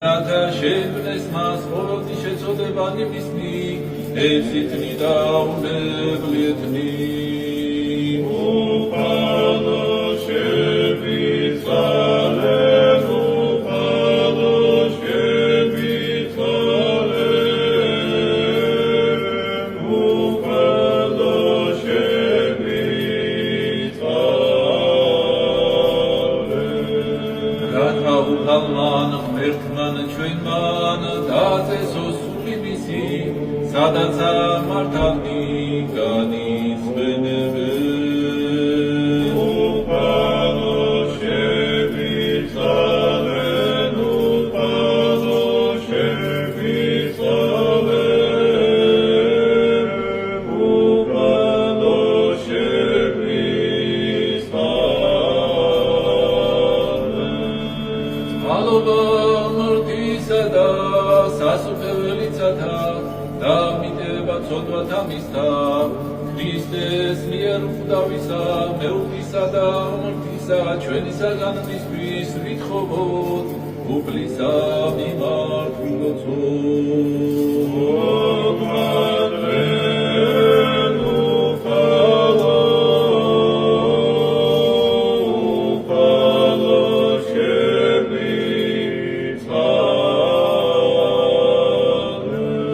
რათა შექმნეს მას ყოველთვის შეწოდება ნებისმი, ეზითნი და უნებლიეთნი. სადაც მართალნი განისვენებენ. უფალო შევიცვალენ, უფალო შევიცვალენ, უფალო შევიცვალენ. მალობა მორთისა და სასუფეველიცათა და მიტება ცოდვათა მისთა, ქრისტეს მიერ უდავისა, მეუღლისა და მორთისა, ჩვენი საგანმისთვის ვითხოვოთ, უფლისა მიმართულოცოთ.